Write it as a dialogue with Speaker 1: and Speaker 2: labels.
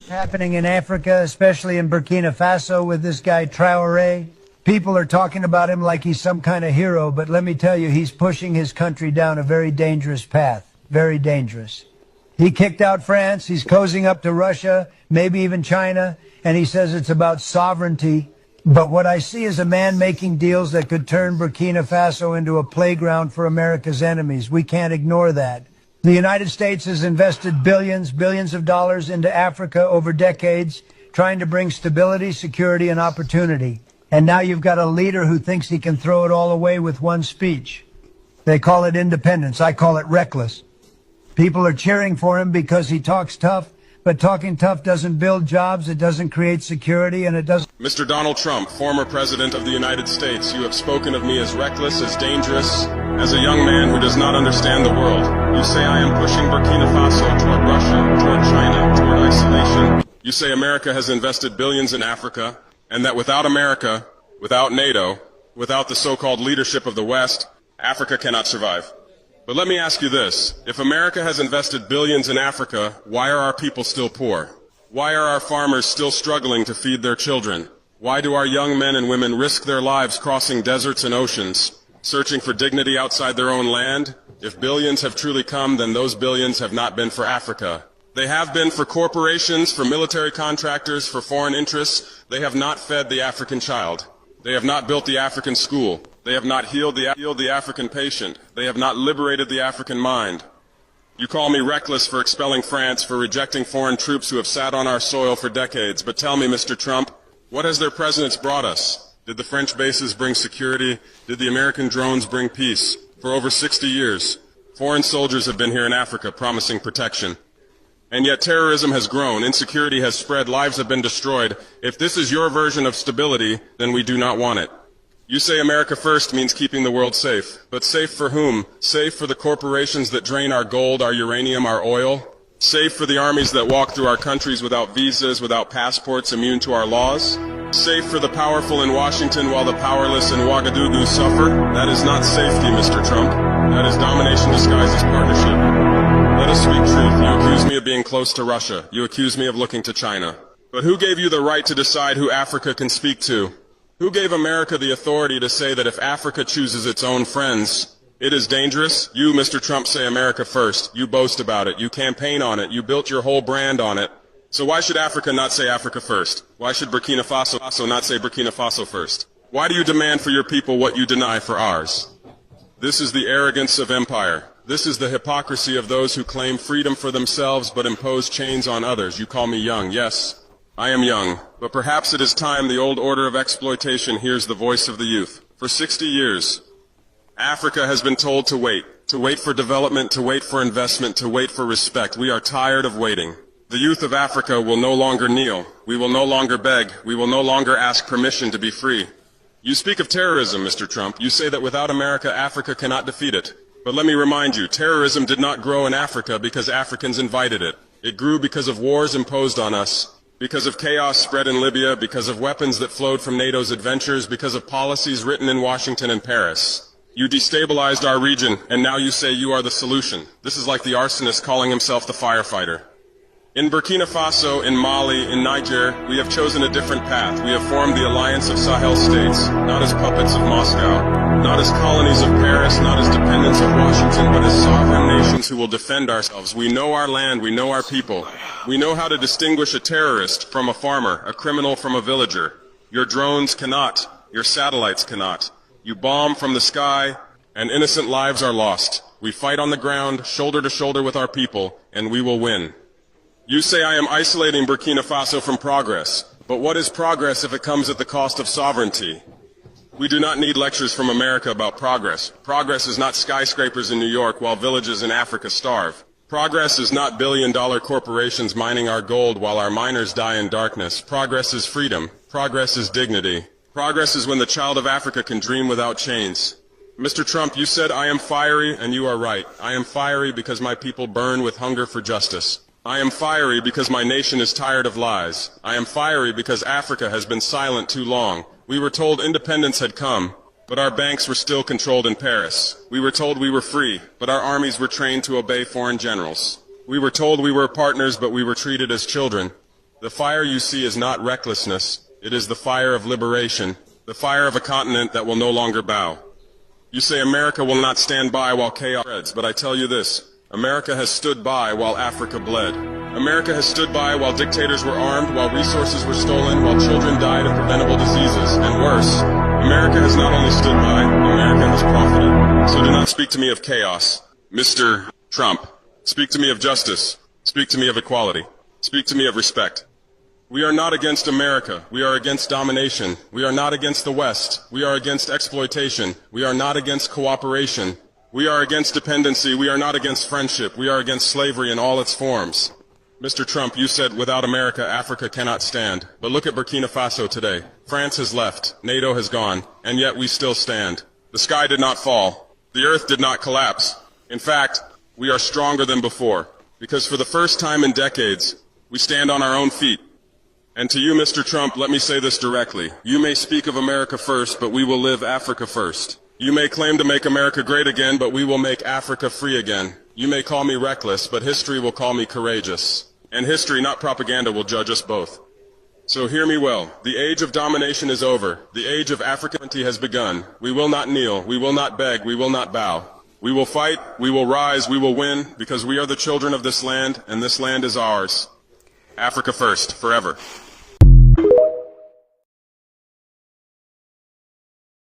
Speaker 1: happening in Africa, especially in Burkina Faso with this guy Traoré. People are talking about him like he's some kind of hero, but let me tell you, he's pushing his country down a very dangerous path. Very dangerous. He kicked out France, he's cozying up to Russia, maybe even China, and he says it's about sovereignty. But what I see is a man making deals that could turn Burkina Faso into a playground for America's enemies. We can't ignore that. The United States has invested billions of dollars into Africa over decades, trying to bring stability, security, and opportunity. And now you've got a leader who thinks he can throw it all away with one speech. They call it independence. I call it reckless. People are cheering for him because he talks tough, but talking tough doesn't build jobs, it doesn't create security, and it doesn't...
Speaker 2: Mr. Donald Trump, former President of the United States, you have spoken of me as reckless, as dangerous, as a young man who does not understand the world. You say I am pushing Burkina Faso toward Russia, toward China, toward isolation. You say America has invested billions in Africa, and that without America, without NATO, without the so-called leadership of the West, Africa cannot survive. But let me ask you this. If America has invested billions in Africa, why are our people still poor? Why are our farmers still struggling to feed their children? Why do our young men and women risk their lives crossing deserts and oceans, searching for dignity outside their own land? If billions have truly come, then those billions have not been for Africa. They have been for corporations, for military contractors, for foreign interests. They have not fed the African child. They have not built the African school. They have not healed the African patient. They have not liberated the African mind. You call me reckless for expelling France, for rejecting foreign troops who have sat on our soil for decades. But tell me, Mr. Trump, what has their presidents brought us? Did the French bases bring security? Did the American drones bring peace? For over 60 years, foreign soldiers have been here in Africa promising protection. And yet terrorism has grown, insecurity has spread, lives have been destroyed. If this is your version of stability, then we do not want it. You say America first means keeping the world safe. But safe for whom? Safe for the corporations that drain our gold, our uranium, our oil? Safe for the armies that walk through our countries without visas, without passports, immune to our laws? Safe for the powerful in Washington while the powerless in Ouagadougou suffer? That is not safety, Mr. Trump. That is domination disguised as partnership. Let us speak truth. You accuse me of being close to Russia. You accuse me of looking to China. But who gave you the right to decide who Africa can speak to? Who gave America the authority to say that if Africa chooses its own friends, it is dangerous? You, Mr. Trump, say America first. You boast about it. You campaign on it. You built your whole brand on it. So why should Africa not say Africa first? Why should Burkina Faso not say Burkina Faso first? Why do you demand for your people what you deny for ours? This is the arrogance of empire. This is the hypocrisy of those who claim freedom for themselves but impose chains on others. You call me young. Yes, I am young, but perhaps it is time the old order of exploitation hears the voice of the youth. For 60 years, Africa has been told to wait for development, to wait for investment, to wait for respect. We are tired of waiting. The youth of Africa will no longer kneel. We will no longer beg. We will no longer ask permission to be free. You speak of terrorism, Mr. Trump. You say that without America, Africa cannot defeat it. But let me remind you, terrorism did not grow in Africa because Africans invited it. It grew because of wars imposed on us, because of chaos spread in Libya, because of weapons that flowed from NATO's adventures, because of policies written in Washington and Paris. You destabilized our region, and now you say you are the solution. This is like the arsonist calling himself the firefighter. In Burkina Faso, in Mali, in Niger, we have chosen a different path. We have formed the Alliance of Sahel States, not as puppets of Moscow, not as colonies of Paris, not as dependents of Washington, but as sovereign nations who will defend ourselves. We know our land, we know our people. We know how to distinguish a terrorist from a farmer, a criminal from a villager. Your drones cannot, your satellites cannot. You bomb from the sky, and innocent lives are lost. We fight on the ground, shoulder to shoulder with our people, and we will win. You say I am isolating Burkina Faso from progress, but what is progress if it comes at the cost of sovereignty? We do not need lectures from America about progress. Progress is not skyscrapers in New York while villages in Africa starve. Progress is not billion-dollar corporations mining our gold while our miners die in darkness. Progress is freedom. Progress is dignity. Progress is when the child of Africa can dream without chains. Mr. Trump, you said I am fiery, and you are right. I am fiery because my people burn with hunger for justice. I am fiery because my nation is tired of lies. I am fiery because Africa has been silent too long. We were told independence had come, but our banks were still controlled in Paris. We were told we were free, but our armies were trained to obey foreign generals. We were told we were partners, but we were treated as children. The fire you see is not recklessness. It is the fire of liberation, the fire of a continent that will no longer bow. You say America will not stand by while chaos spreads, but I tell you this, America has stood by while Africa bled. America has stood by while dictators were armed, while resources were stolen, while children died of preventable diseases, and worse. America has not only stood by, America has profited. So do not speak to me of chaos, Mr. Trump. Speak to me of justice. Speak to me of equality. Speak to me of respect. We are not against America. We are against domination. We are not against the West. We are against exploitation. We are not against cooperation. We are against dependency. We are not against friendship. We are against slavery in all its forms. Mr. Trump, you said without America, Africa cannot stand. But look at Burkina Faso today. France has left. NATO has gone. And yet we still stand. The sky did not fall. The earth did not collapse. In fact, we are stronger than before. Because for the first time in decades, we stand on our own feet. And to you, Mr. Trump, let me say this directly. You may speak of America first, but we will live Africa first. You may claim to make America great again, but we will make Africa free again. You may call me reckless, but history will call me courageous. And history, not propaganda, will judge us both. So hear me well. The age of domination is over. The age of African sovereignty has begun. We will not kneel. We will not beg. We will not bow. We will fight. We will rise. We will win, because we are the children of this land, and this land is ours. Africa first, forever.